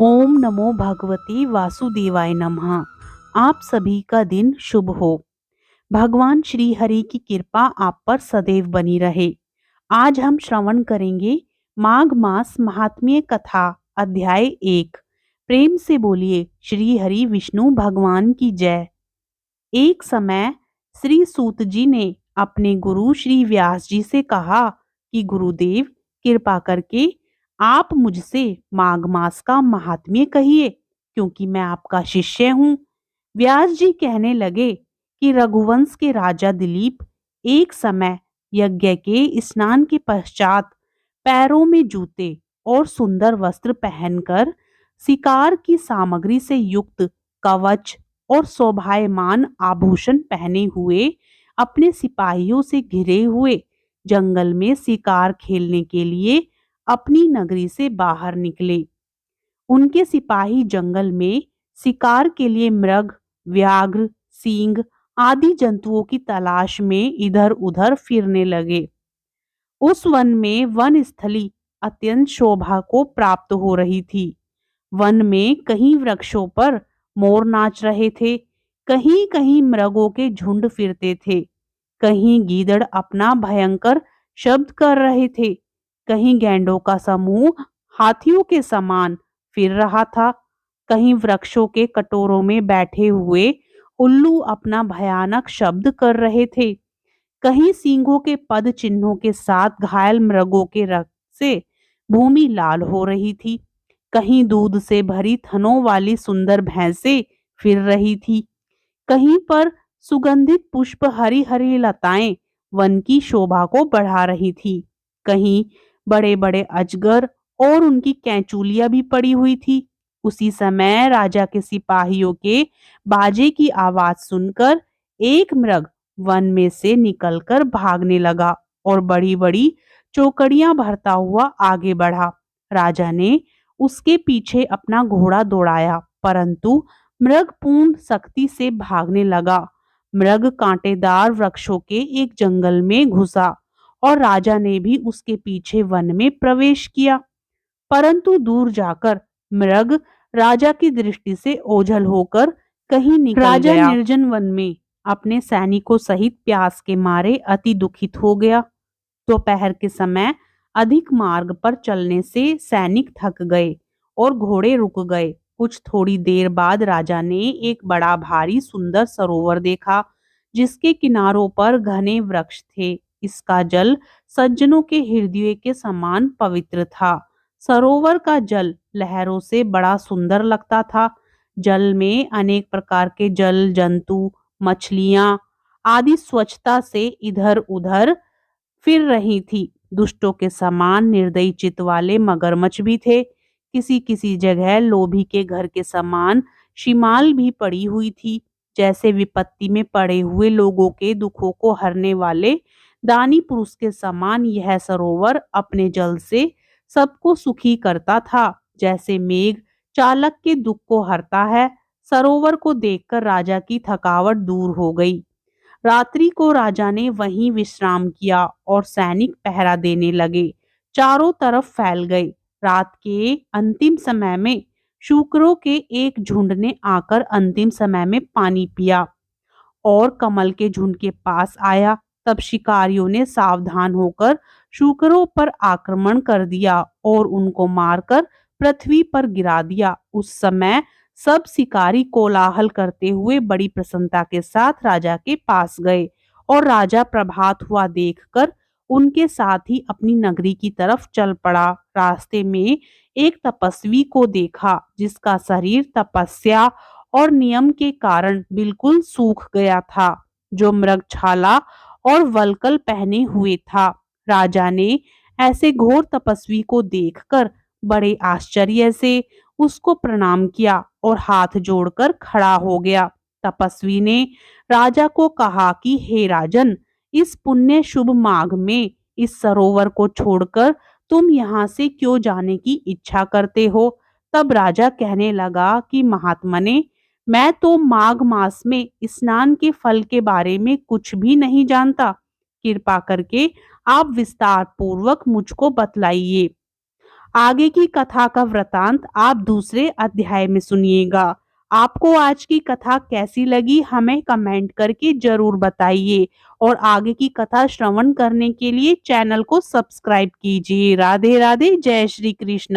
ओम नमो भगवते वासुदेवाय नमः। आप सभी का दिन शुभ हो। भगवान श्री हरि की कृपा आप पर सदैव बनी रहे। आज हम श्रवण करेंगे माघ मास महात्म्य कथा अध्याय 1। प्रेम से बोलिए श्री हरि विष्णु भगवान की जय। एक समय श्री सूत जी ने अपने गुरु श्री व्यास जी से कहा कि गुरुदेव, कृपा करके आप मुझसे माघ मास का महात्म्य कहिए, क्योंकि मैं आपका शिष्य हूँ। व्यास जी कहने लगे कि रघुवंश के राजा दिलीप एक समय यज्ञ के स्नान के पश्चात पैरों में जूते और सुंदर वस्त्र पहनकर शिकार की सामग्री से युक्त कवच और शोभायमान आभूषण पहने हुए अपने सिपाहियों से घिरे हुए जंगल में शिकार खेलने के लिए अपनी नगरी से बाहर निकले। उनके सिपाही जंगल में शिकार के लिए मृग, व्याघ्र, सींग आदि जंतुओं की तलाश में इधर उधर फिरने लगे। उस वन में वन स्थली अत्यंत शोभा को प्राप्त हो रही थी। वन में कहीं वृक्षों पर मोर नाच रहे थे, कहीं कहीं मृगों के झुंड फिरते थे, कहीं गीदड़ अपना भयंकर शब्द कर रहे थे, कहीं गैंडों का समूह हाथियों के समान फिर रहा था, कहीं वृक्षों के कटोरों में बैठे हुए उल्लू अपना भयानक शब्द कर रहे थे, कहीं सींगों के पद चिन्हों के साथ घायल मृगों के रक्त से भूमि लाल हो रही थी, कहीं दूध से भरी थनों वाली सुंदर भैंसें फिर रही थी, कहीं पर सुगंधित पुष्प हरी हरी लताएं वन की शोभा को बढ़ा रही थी, कहीं बड़े बड़े अजगर और उनकी कैंचुलियां भी पड़ी हुई थी। उसी समय राजा के सिपाहियों के बाजे की आवाज सुनकर एक मृग वन में से निकलकर भागने लगा और बड़ी बड़ी चौकड़ियां भरता हुआ आगे बढ़ा। राजा ने उसके पीछे अपना घोड़ा दौड़ाया, परंतु मृग पूर्ण शक्ति से भागने लगा। मृग कांटेदार वृक्षों के एक जंगल में घुसा और राजा ने भी उसके पीछे वन में प्रवेश किया, परंतु दूर जाकर मृग राजा की दृष्टि से ओझल होकर कहीं निकल राजा गया। निर्जन वन में अपने सैनिकों सहित प्यास के मारे अति दुखित हो गया। दोपहर के समय अधिक मार्ग पर चलने से सैनिक थक गए और घोड़े रुक गए। कुछ थोड़ी देर बाद राजा ने एक बड़ा भारी सुंदर सरोवर देखा, जिसके किनारों पर घने वृक्ष थे। इसका जल सज्जनों के हृदय के समान पवित्र था। सरोवर का जल लहरों से बड़ा सुंदर लगता था। जल में अनेक प्रकार के जल जंतु, मछलियां आदि स्वच्छता से इधर उधर फिर रही थी। दुष्टों के समान निर्दयी चित्त वाले मगरमच्छ भी थे। किसी किसी जगह लोभी के घर के समान शिमाल भी पड़ी हुई थी। जैसे विपत्ति में पड़े हुए लोगों के दुखों को हरने वाले दानी पुरुष के समान यह सरोवर अपने जल से सबको सुखी करता था। जैसे मेघ चालक के दुख को हरता है। सरोवर को देखकर राजा की थकावट दूर हो गई। रात्रि को राजा ने वहीं विश्राम किया और सैनिक पहरा देने लगे, चारों तरफ फैल गए। रात के अंतिम समय में शूकरों के एक झुंड ने आकर अंतिम समय में पानी पिया और कमल के झुंड के पास आया। तब शिकारियों ने सावधान होकर शूकरों पर आक्रमण कर दिया और उनको मारकर पृथ्वी पर गिरा दिया। उस समय सब शिकारी कोलाहल करते हुए बड़ी प्रसन्नता के साथ राजा के पास गए और राजा प्रभात हुआ देखकर उनके साथ ही अपनी नगरी की तरफ चल पड़ा। रास्ते में एक तपस्वी को देखा, जिसका शरीर तपस्या और नियम के कारण बिल्कुल सूख गया था, जो मृगछाला और वल्कल पहने हुए था। राजा ने ऐसे घोर तपस्वी को देखकर बड़े आश्चर्य से उसको प्रणाम किया और हाथ जोड़कर खड़ा हो गया। तपस्वी ने राजा को कहा कि हे राजन, इस पुण्य शुभ माघ में इस सरोवर को छोड़कर तुम यहाँ से क्यों जाने की इच्छा करते हो? तब राजा कहने लगा कि महात्मने, मैं तो माघ मास में स्नान के फल के बारे में कुछ भी नहीं जानता। कृपा करके आप विस्तार पूर्वक मुझको बतलाइए। आगे की कथा का वृतांत आप दूसरे अध्याय में सुनिएगा। आपको आज की कथा कैसी लगी हमें कमेंट करके जरूर बताइए और आगे की कथा श्रवण करने के लिए चैनल को सब्सक्राइब कीजिए। राधे राधे, जय श्री कृष्ण।